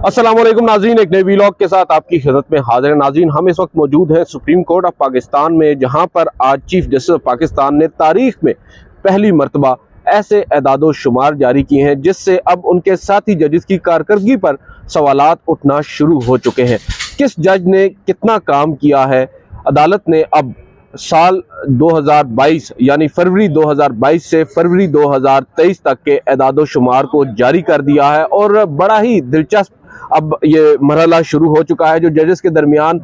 अस्सलाम वालेकुम नाज़रीन, एक नए वीलॉग के साथ आपकी खिदमत में हाजिर है। नाज़रीन, हम इस वक्त मौजूद हैं सुप्रीम कोर्ट ऑफ पाकिस्तान में, जहां पर आज चीफ जस्टिस ऑफ पाकिस्तान ने तारीख में पहली मरतबा ऐसे एदादो शुमार जारी किए हैं जिससे अब उनके साथी जजेस की कारकर्दगी पर सवालात उठना शुरू हो चुके हैं। किस जज ने कितना काम किया है, अदालत ने अब साल 2022 यानी फरवरी 2022 से फरवरी 2023 तक के एदादो शुमार को जारी कर दिया है और बड़ा ही दिलचस्प अब ये मरहला शुरू हो चुका है। जो जजेस के दरमियान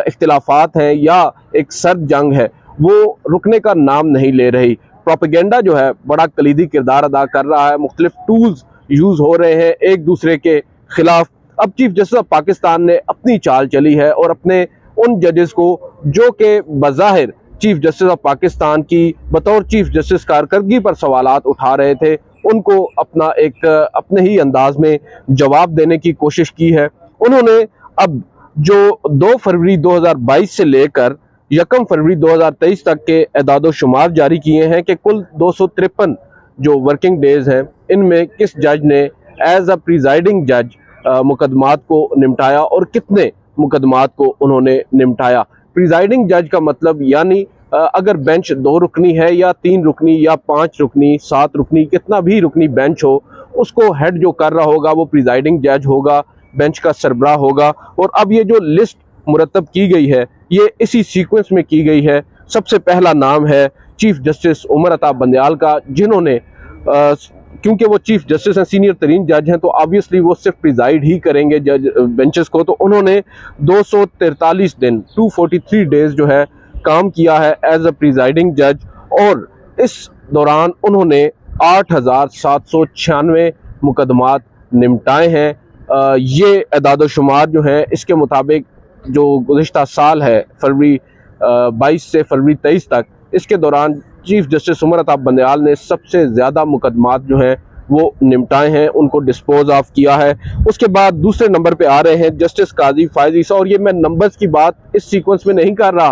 इख्तिलाफात हैं या एक सर्द जंग है वो रुकने का नाम नहीं ले रही। प्रोपेगेंडा जो है बड़ा कलीदी किरदार अदा कर रहा है, मुख्तलिफ टूल्स यूज हो रहे हैं एक दूसरे के खिलाफ। अब चीफ जस्टिस ऑफ पाकिस्तान ने अपनी चाल चली है और अपने उन जजेस को जो कि बज़ाहिर चीफ जस्टिस ऑफ पाकिस्तान की बतौर चीफ जस्टिस कारकर्दगी पर सवालात उठा रहे थे, उनको अपना एक अपने ही अंदाज में जवाब देने की कोशिश की है। उन्होंने अब जो 2 फरवरी 2022 से लेकर 1 फरवरी 2023 तक के एदादो शुमार जारी किए हैं कि कुल 253 जो वर्किंग डेज हैं, इनमें किस जज ने एज अ प्रिजाइडिंग जज मुकदमात को निपटाया और कितने मुकदमात को उन्होंने निपटाया। प्रिजाइडिंग जज का मतलब यानी अगर बेंच 2 रुकनी है या 3 रुकनी या 5 रुकनी 7 रुकनी कितना भी रुकनी बेंच हो, उसको हेड जो कर रहा होगा वो प्रिजाइडिंग जज होगा, बेंच का सरबराह होगा। और अब ये जो लिस्ट मुरतब की गई है ये इसी सीक्वेंस में की गई है। सबसे पहला नाम है चीफ जस्टिस उमर अता बंदयाल का, जिन्होंने क्योंकि वो चीफ जस्टिस हैं, सीनियर तरीन जज हैं, तो ऑब्वियसली वो सिर्फ प्रिजाइड ही करेंगे जज बेंचेस को। तो उन्होंने 243 दिन 243 डेज जो है काम किया है एज अ प्रिजाइडिंग जज और इस दौरान उन्होंने 8796 मुकदमात निपटाए हैं। ये एदादो शुमार जो है इसके मुताबिक जो गुज़िश्ता साल है फरवरी 22 से फरवरी 23 तक, इसके दौरान चीफ जस्टिस उमर अता बंदयाल ने सबसे ज़्यादा मुकदमात जो हैं वो निपटाए हैं, उनको डिस्पोज ऑफ किया है। उसके बाद दूसरे नंबर पे आ रहे हैं जस्टिस काजी फायज ईसा। और ये मैं नंबर्स की बात इस सीक्वेंस में नहीं कर रहा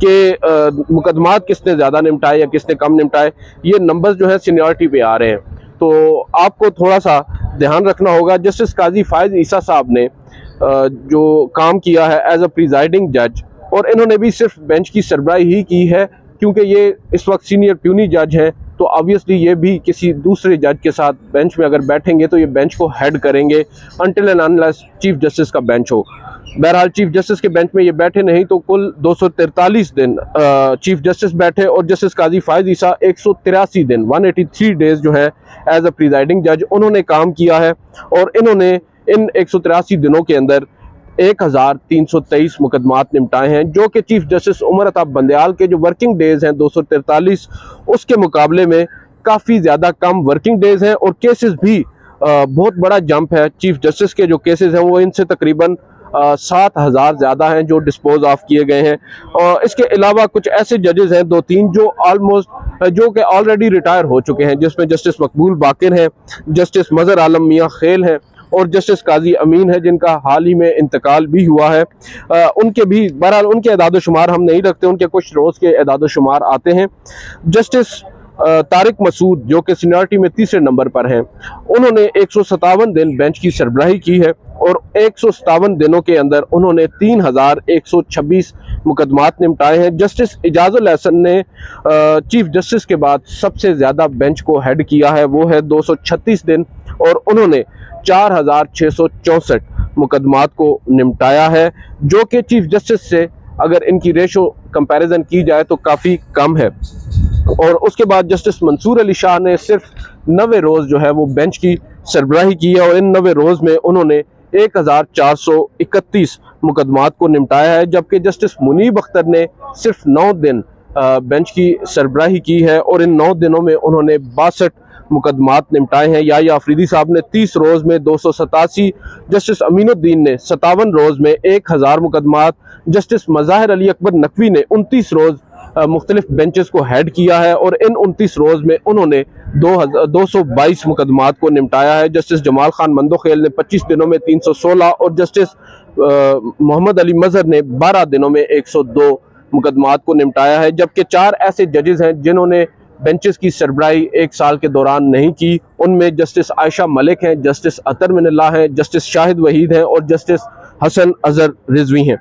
कि मुकदमात किसने ज़्यादा निपटाए या किसने कम निपटाए, ये नंबर्स जो है सीनियरिटी पे आ रहे हैं, तो आपको थोड़ा सा ध्यान रखना होगा। जस्टिस काजी फायज ईसा साहब ने जो काम किया है एज अ प्रिजाइडिंग जज, और इन्होंने भी सिर्फ बेंच की सरबराही ही की है क्योंकि ये इस वक्त सीनियर प्यूनी जज हैं, तो ऑब्वियसली ये भी किसी दूसरे जज के साथ बेंच में अगर बैठेंगे तो ये बेंच को हेड करेंगे until and unless chief justice का बेंच हो। बहरहाल चीफ जस्टिस के बेंच में ये बैठे नहीं, तो कुल 243 दिन चीफ जस्टिस बैठे और जस्टिस काजी फायज ईसा 183 दिन 183 डेज जो है एज अ प्रिजाइडिंग जज उन्होंने काम किया है। और इन्होंने इन 183 दिनों के अंदर 1323 मुकदमात निपटाए हैं, जो कि चीफ जस्टिस उमर अता बंदयाल के जो वर्किंग डेज हैं 243 उसके मुकाबले में काफ़ी ज़्यादा कम वर्किंग डेज हैं। और केसेस भी बहुत बड़ा जंप है। चीफ जस्टिस के जो केसेस हैं वो इनसे तकरीबन 7000 ज़्यादा हैं जो डिस्पोज ऑफ किए गए हैं। और इसके अलावा कुछ ऐसे जजेस हैं 2-3 जो कि ऑलरेडी रिटायर हो चुके हैं, जिसमें जस्टिस मकबूल बाकिर हैं, जस्टिस मज़हर आलम मियाँ खेल हैं और जस्टिस काजी अमीन है, जिनका हाल ही में इंतकाल भी हुआ है। उनके भी बहरहाल उनके एदादो शुमार हम नहीं रखते, उनके कुछ रोज़ के एदादो शुमार आते हैं। जस्टिस तारिक मसूद जो कि सीनियरिटी में तीसरे नंबर पर हैं, उन्होंने 157 दिन बेंच की सरबराही की है और 157 दिनों के अंदर उन्होंने 3126 मुकदमात निपटाए हैं। जस्टिस इजाजुल एहसन ने चीफ जस्टिस के बाद सबसे ज़्यादा बेंच को हेड किया है, वो है 236 दिन और उन्होंने 4664 मुकदमात को निपटाया है, जो कि चीफ जस्टिस से अगर इनकी रेशो कंपैरिजन की जाए तो काफ़ी कम है। और उसके बाद जस्टिस मंसूर अली शाह ने सिर्फ 90 रोज़ जो है वो बेंच की सरबराही की है और इन 90 रोज़ में उन्होंने 1431 मुकदमात को निपटाया है, जबकि जस्टिस मुनीब अख्तर ने सिर्फ 9 दिन बेंच की सरबराही की है और इन 9 दिनों में उन्होंने 62 मुकदमात निपटाए हैं। या अफरीदी साहब ने 30 रोज़ में 287, जस्टिस अमीनुद्दीन ने 57 रोज़ में 1000 मुकदमात, जस्टिस मज़ाहिर अली अकबर नकवी ने 29 रोज़ मुख्तलिफ बेंचेस को हेड किया है और इन 29 रोज़ में उन्होंने 222 मुकदमात को निपटाया है। जस्टिस जमाल खान मंदोखेल ने 25 दिनों में 316 और जस्टिस मोहम्मद अली मजहर ने 12 दिनों में 102 मुकदमात को निपटाया है। जबकि 4 ऐसे जजेस हैं जिन्होंने बेंचेस की सरबराही 1 साल के दौरान नहीं की। उनमें जस्टिस आयशा मलिक हैं, जस्टिस अतर मिनल्ला हैं, जस्टिस शाहिद वहीद हैं और जस्टिस हसन अजहर रिजवी हैं।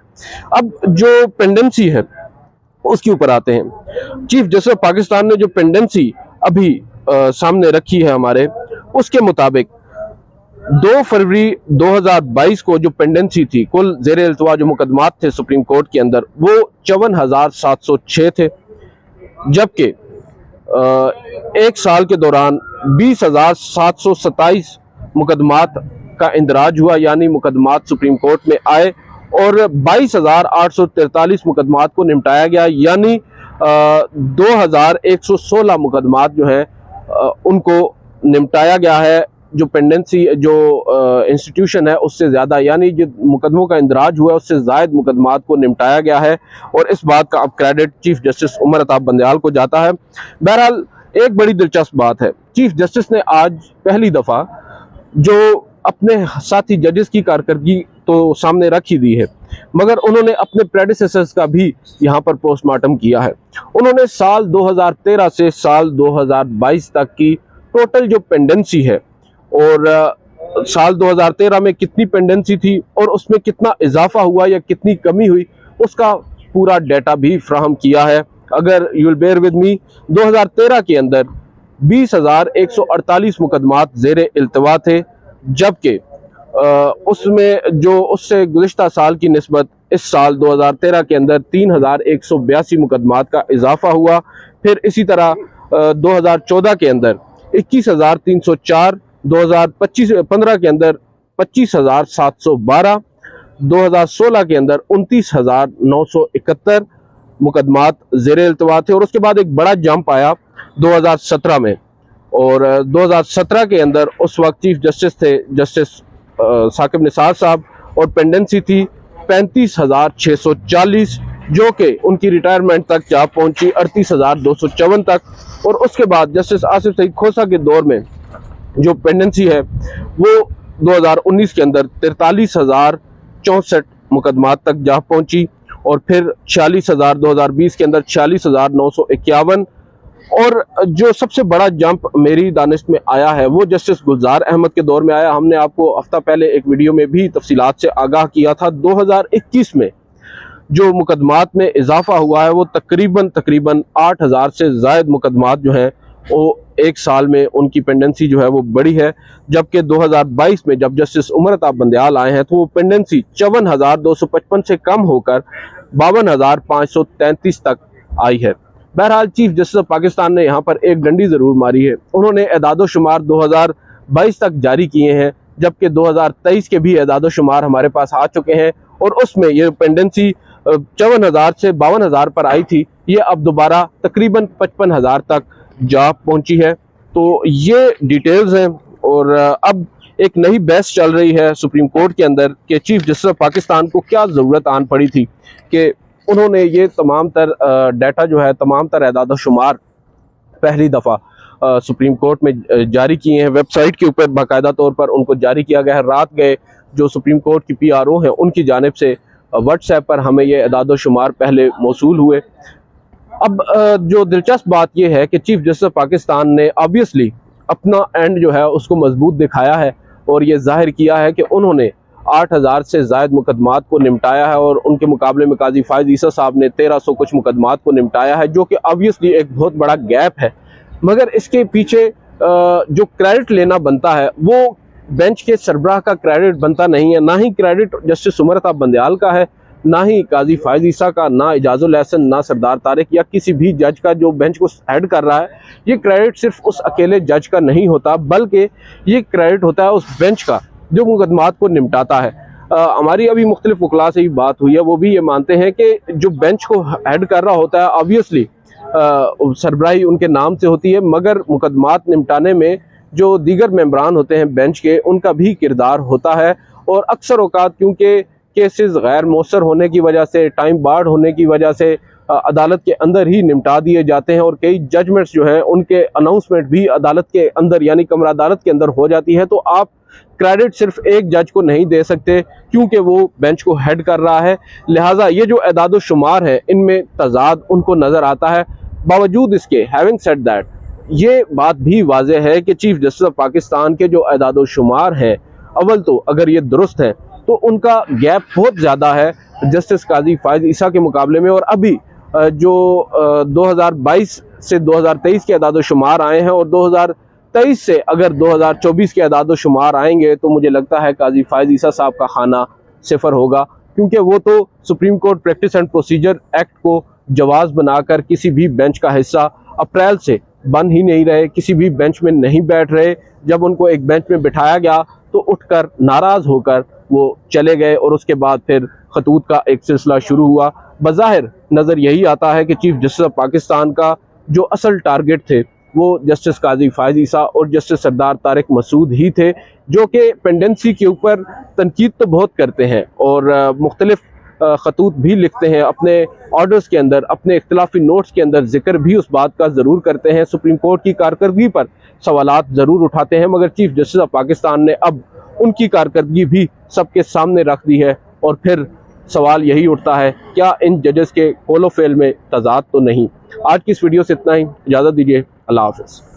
अब जो पेंडेंसी है उसके ऊपर आते हैं। चीफ जस्टिस पाकिस्तान ने जो पेंडेंसी अभी सामने रखी है हमारे, उसके मुताबिक 2 फरवरी 2022 को जो पेंडेंसी थी, कुल ज़ेर इल्तवा जो मुकदमात थे सुप्रीम कोर्ट के अंदर, वो 54,706 थे, जबकि 1 साल के दौरान 20,727 मुकदमात का इंदराज हुआ, यानी मुकदमात सुप्रीम कोर्ट में आए और 22,843 मुकदमात को निपटाया गया, यानी 2,116 मुकदमात जो हैं उनको निपटाया गया है। जो पेंडेंसी जो इंस्टीट्यूशन है उससे ज़्यादा, यानी जो मुकदमों का इंदराज हुआ है उससे ज़ायद मुकदमात को निपटाया गया है, और इस बात का अब credit chief justice Umar Ata Bandial को जाता है। बहरहाल एक बड़ी दिलचस्प बात है, चीफ जस्टिस ने आज पहली दफ़ा जो अपने साथी जजेस की कारकर्दगी तो सामने रख ही दी है, मगर उन्होंने अपने प्रेडिसेसर्स का भी यहाँ पर पोस्टमार्टम किया है। उन्होंने साल 2013 से साल 2022 तक की टोटल जो पेंडेंसी है और साल 2013 में कितनी पेंडेंसी थी और उसमें कितना इजाफा हुआ या कितनी कमी हुई, उसका पूरा डेटा भी फ्राहम किया है। अगर you will bear with me, 2013 के अंदर 20,148 मुकदमात ज़ेर इल्तवा थे, जबकि उसमें जो उससे गुज़िश्ता साल की निस्बत इस साल 2013 के अंदर 3,182 मुकदमात का इजाफा हुआ। फिर इसी तरह 2014 के अंदर 21,304, 2015 के अंदर 25,712, 2016 के अंदर 29,971 मुकदमात ज़ेर इल्तवा थे, और उसके बाद एक बड़ा जंप आया 2017 में, और 2017 के अंदर उस वक्त चीफ जस्टिस थे जस्टिस साकिब निसार साहब, और पेंडेंसी थी 35,640, जो कि उनकी रिटायरमेंट तक जा पहुंची 38,254 तक। और उसके बाद जस्टिस आसिफ सईद खोसा के दौर में जो पेंडेंसी है वो 2019 के अंदर 43,064 मुकदमात तक जा पहुंची, और फिर 46,000 2020 के अंदर 46,951, और जो सबसे बड़ा जंप मेरी दानिश में आया है वो जस्टिस गुलजार अहमद के दौर में आया। हमने आपको हफ्ता पहले एक वीडियो में भी तफसीलात से आगाह किया था। 2021 में जो मुकदमात में इजाफा हुआ है वो तकरीबन 8,000 से ज़ायद मुकदमात जो हैं वो 1 साल में उनकी पेंडेंसी जो है वो बड़ी है, जबकि 2022 में जब जस्टिस उमर अताब बंदयाल आए हैं तो वो पेंडेंसी 54,255 से कम होकर 52,533 तक आई है। बहरहाल चीफ जस्टिस ऑफ पाकिस्तान ने यहाँ पर एक डंडी ज़रूर मारी है। उन्होंने एदादो शुमार 2022 तक जारी किए हैं, जबकि 2023 के भी एदादो शुमार हमारे पास आ चुके हैं, और उसमें ये पेंडेंसी 54,000 से 52,000 पर आई थी, ये अब दोबारा तकरीबन 55,000 तक जा पहुंची है। तो ये डिटेल्स हैं, और अब एक नई बहस चल रही है सुप्रीम कोर्ट के अंदर कि चीफ जस्टिस ऑफ पाकिस्तान को क्या ज़रूरत आन पड़ी थी कि उन्होंने ये तमाम तर डाटा जो है, तमाम तर एदाद शुमार पहली दफ़ा सुप्रीम कोर्ट में जारी किए हैं। वेबसाइट के ऊपर बाकायदा तौर पर उनको जारी किया गया है। रात गए जो सुप्रीम कोर्ट की PRO हैं उनकी जानिब से व्हाट्सएप पर हमें ये एदाद शुमार पहले मौसूल हुए। अब जो दिलचस्प बात यह है कि चीफ जस्टिस पाकिस्तान ने ऑब्वियसली अपना एंड जो है उसको मजबूत दिखाया है, और ये जाहिर किया है कि उन्होंने 8,000 से ज़ायद मुकदमात को निपटाया है, और उनके मुकाबले में काजी फायद ईसा साहब ने 1,300 कुछ मुकदमात को निपटाया है, जो कि ऑब्वियसली एक बहुत बड़ा गैप है। मगर इसके पीछे जो क्रेडिट लेना बनता है वो बेंच के सरबराह का क्रेडिट बनता नहीं है, ना ही क्रेडिट जस्टिस उमर अताब बंदयाल का है, ना ही काजी फायद ईसा का, ना इजाजुल एहसन, ना सरदार तारिक या किसी भी जज का जो बेंच को हेड कर रहा है। ये क्रेडिट सिर्फ उस अकेले जज का नहीं होता, बल्कि ये क्रेडिट होता है उस बेंच का जो मुकदमात को निपटाता है। हमारी अभी मुख्तलिफ वकला से ही बात हुई है, वो भी ये मानते हैं कि जो बेंच को हेड कर रहा होता है ऑब्वियसली सरबराही उनके नाम से होती है, मगर मुकदमात निपटाने में जो दीगर मेंबरान होते हैं बेंच के, उनका भी किरदार होता है। और अक्सर औकात क्योंकि केसेस गैर मौसर होने की वजह से, टाइम बार्ड होने की वजह से अदालत के अंदर ही निपटा दिए जाते हैं, और कई जजमेंट्स जो हैं उनके अनाउंसमेंट भी अदालत के अंदर यानी कमरा अदालत के अंदर हो जाती है। तो आप क्रेडिट सिर्फ एक जज को नहीं दे सकते क्योंकि वो बेंच को हेड कर रहा है। लिहाजा ये जो एदाद शुमार है इनमें तजाद उनको नज़र आता है। बावजूद इसके, हैविंग सेड दैट, ये बात भी वाज़ेह है कि चीफ जस्टिस ऑफ पाकिस्तान के जो अदाद शुमार हैं, अव्वल तो अगर ये दुरुस्त हैं तो उनका गैप बहुत ज़्यादा है जस्टिस काजी फायद ईसा के मुकाबले में। और अभी जो 2022 से 2023 के अदाद शुमार आए हैं और 2023 से अगर 2024 के अदाद शुमार आएंगे तो मुझे लगता है काजी फायद ईसा साहब का खाना सिफर होगा, क्योंकि वो तो supreme court practice and procedure act को जवाज़ बनाकर किसी भी बेंच का हिस्सा अप्रैल से बन ही नहीं रहे, किसी भी बेंच में नहीं बैठ रहे। जब उनको एक बेंच में बिठाया गया तो उठकर नाराज़ होकर वो चले गए और उसके बाद फिर खतूत का एक सिलसिला शुरू हुआ। बज़ाहिर नज़र यही आता है कि चीफ जस्टिस ऑफ पाकिस्तान का जो असल टारगेट थे वो जस्टिस काजी फायद ईसा और जस्टिस सरदार तारिक मसूद ही थे, जो कि पेंडेंसी के ऊपर तनकीद तो बहुत करते हैं और मुख्तलिफ खतूत भी लिखते हैं अपने ऑर्डर्स के अंदर, अपने इख्तिलाफी नोट्स के अंदर जिक्र भी उस बात का ज़रूर करते हैं, सुप्रीम कोर्ट की कारकर्दगी पर सवालात ज़रूर उठाते हैं। मगर चीफ जस्टिस ऑफ पाकिस्तान ने अब उनकी कारकर्दगी भी सबके सामने रख दी है और फिर सवाल यही उठता है, क्या इन जजेस के कौलो फेल में तजाद तो नहीं। आज की इस वीडियो से इतना ही, इजाज़त दीजिए, अल्लाह हाफ़िज़।